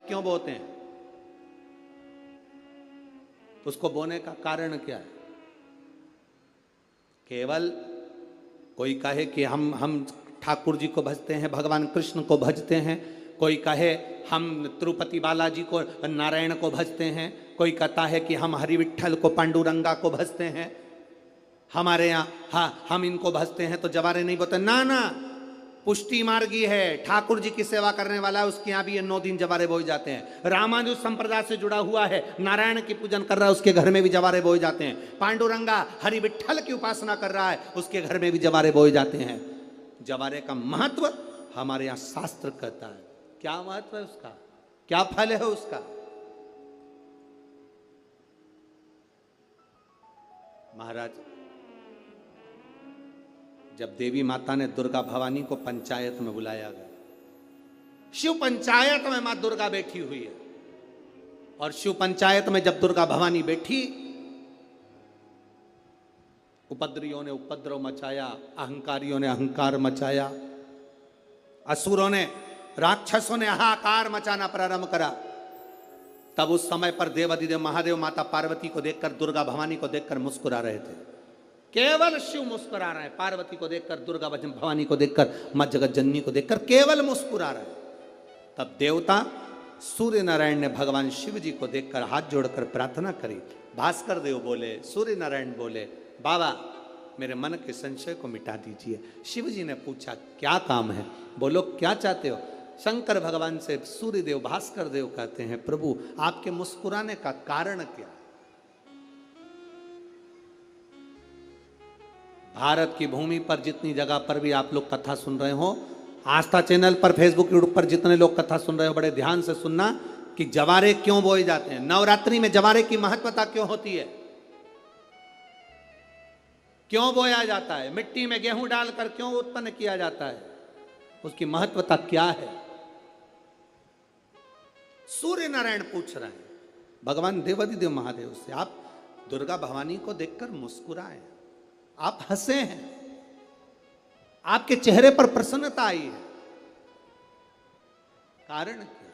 क्यों बोते हैं? उसको बोने का कारण क्या है? केवल कोई कहे कि हम ठाकुर जी को भजते हैं, भगवान कृष्ण को भजते हैं, कोई कहे हम तिरुपति बालाजी को, नारायण को भजते हैं, कोई कहता है कि हम हरि विट्ठल को, पांडुरंगा को भजते हैं, हमारे यहाँ हाँ हम इनको भजते हैं तो जवारे नहीं बोते। ना ना, पुष्टि मार्गी है, ठाकुर जी की सेवा करने वाला है, उसके यहाँ भी ये 9 दिन जवारे बोए जाते हैं। रामानुज संप्रदाय से जुड़ा हुआ है, नारायण की पूजन कर रहा है, उसके घर में भी जवारे बोए जाते हैं। पांडुरंगा हरि विट्ठल की उपासना कर रहा है, उसके घर में भी जवारे बोए जाते हैं। जवारे का महत्व हमारे यहाँ शास्त्र कहता है। क्या महत्व है उसका, क्या फल है उसका? महाराज, जब देवी माता ने दुर्गा भवानी को पंचायत में बुलाया गया, शिव पंचायत में मां दुर्गा बैठी हुई है, और शिव पंचायत में जब दुर्गा भवानी बैठी, उपद्रवियों ने उपद्रव मचाया, अहंकारियों ने अहंकार मचाया, असुरों ने, राक्षसों ने हाहाकार मचाना प्रारंभ करा। तब उस समय पर देवाधिदेव महादेव माता पार्वती को देखकर, दुर्गा भवानी को देखकर मुस्कुरा रहे थे। केवल शिव मुस्कुरा रहे हैं, पार्वती को देखकर, दुर्गा भवानी को देखकर, मां जगत जननी को देखकर केवल मुस्कुरा रहे हैं। तब देवता सूर्य नारायण ने भगवान शिव जी को देखकर हाथ जोड़कर प्रार्थना करी। भास्कर देव बोले, सूर्य नारायण बोले, बाबा मेरे मन के संशय को मिटा दीजिए। शिव जी ने पूछा क्या काम है? बोलो क्या चाहते हो? शंकर भगवान से सूर्य देव, भास्कर देव कहते हैं, प्रभु आपके मुस्कुराने का कारण क्या? भारत की भूमि पर जितनी जगह पर भी आप लोग कथा सुन रहे हो, आस्था चैनल पर, फेसबुक, यूट्यूब पर जितने लोग कथा सुन रहे हो, बड़े ध्यान से सुनना कि जवारे क्यों बोए जाते हैं। नवरात्रि में जवारे की महत्वता क्यों होती है, क्यों बोया जाता है, मिट्टी में गेहूं डालकर क्यों उत्पन्न किया जाता है, उसकी महत्वता क्या है? सूर्य नारायण पूछ रहे हैं भगवान देवाधिदेव महादेव से, आप दुर्गा भवानी को देखकर मुस्कुराए, आप हंसे हैं, आपके चेहरे पर प्रसन्नता आई है, कारण क्या?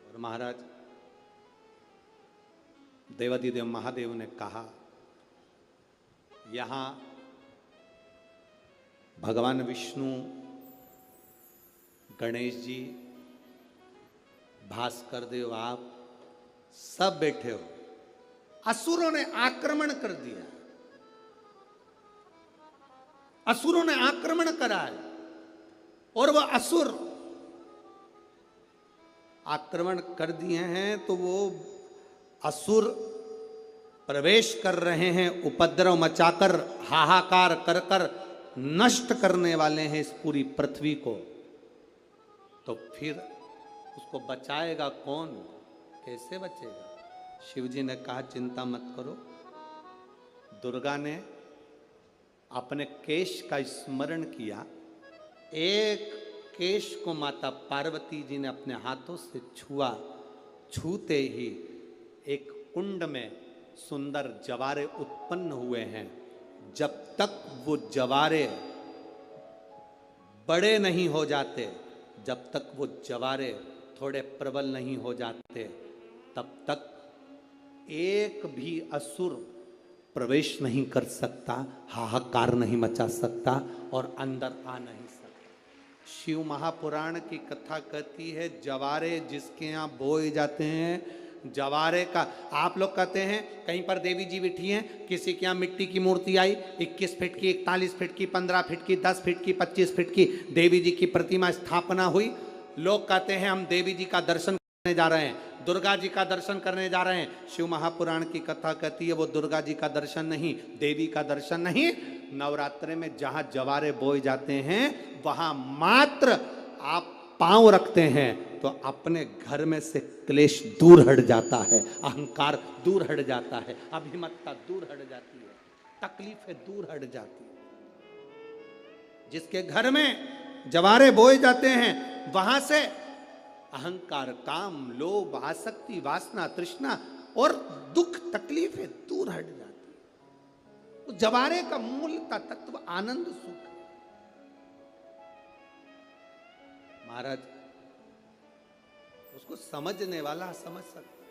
और महाराज देवाधिदेव महादेव ने कहा, यहां भगवान विष्णु, गणेश जी, भास्कर देव, आप सब बैठे हो। असुरों ने आक्रमण कर दिया, असुरों ने आक्रमण करा है, और वह असुर आक्रमण कर दिए हैं तो वो असुर प्रवेश कर रहे हैं, उपद्रव मचाकर, हाहाकार कर कर नष्ट करने वाले हैं इस पूरी पृथ्वी को। तो फिर उसको बचाएगा कौन, कैसे बचेगा? शिव जी ने कहा चिंता मत करो। दुर्गा ने अपने केश का स्मरण किया, एक केश को माता पार्वती जी ने अपने हाथों से छुआ, छूते ही एक कुंड में सुंदर जवारे उत्पन्न हुए हैं। जब तक वो जवारे बड़े नहीं हो जाते, जब तक वो जवारे थोड़े प्रबल नहीं हो जाते, तब तक एक भी असुर प्रवेश नहीं कर सकता, हाहाकार नहीं मचा सकता और अंदर आ नहीं सकता। शिव महापुराण की कथा कहती है, जवारे जिसके यहाँ बोए जाते हैं, जवारे का, आप लोग कहते हैं कहीं पर देवी जी बैठी हैं, किसी के यहाँ मिट्टी की मूर्ति आई, 21 फीट की, 41 फीट की, 15 फीट की, 10 फीट की, 25 फीट की देवी जी की प्रतिमा स्थापना हुई। लोग कहते हैं हम देवी जी का दर्शन करने जा रहे हैं, दुर्गा जी का दर्शन करने जा रहे हैं। शिव महापुराण की कथा कहती है वो दुर्गा जी का दर्शन नहीं, देवी का दर्शन नहीं, नवरात्रि में जहां जवारे बोए जाते हैं वहां मात्र आप पांव रखते हैं तो अपने घर में से क्लेश दूर हट जाता है, अहंकार दूर हट जाता है, अभिमतता दूर हट जाती है, तकलीफें दूर हट जाती है। जिसके घर में जवारे बोए जाते हैं वहां से अहंकार, काम, लोभ, आसक्ति, वासना, तृष्णा और दुख, तकलीफें दूर हट जाती है। तो जवारे का मूल तत्व आनंद, सुख। महाराज उसको समझने वाला समझ सकता।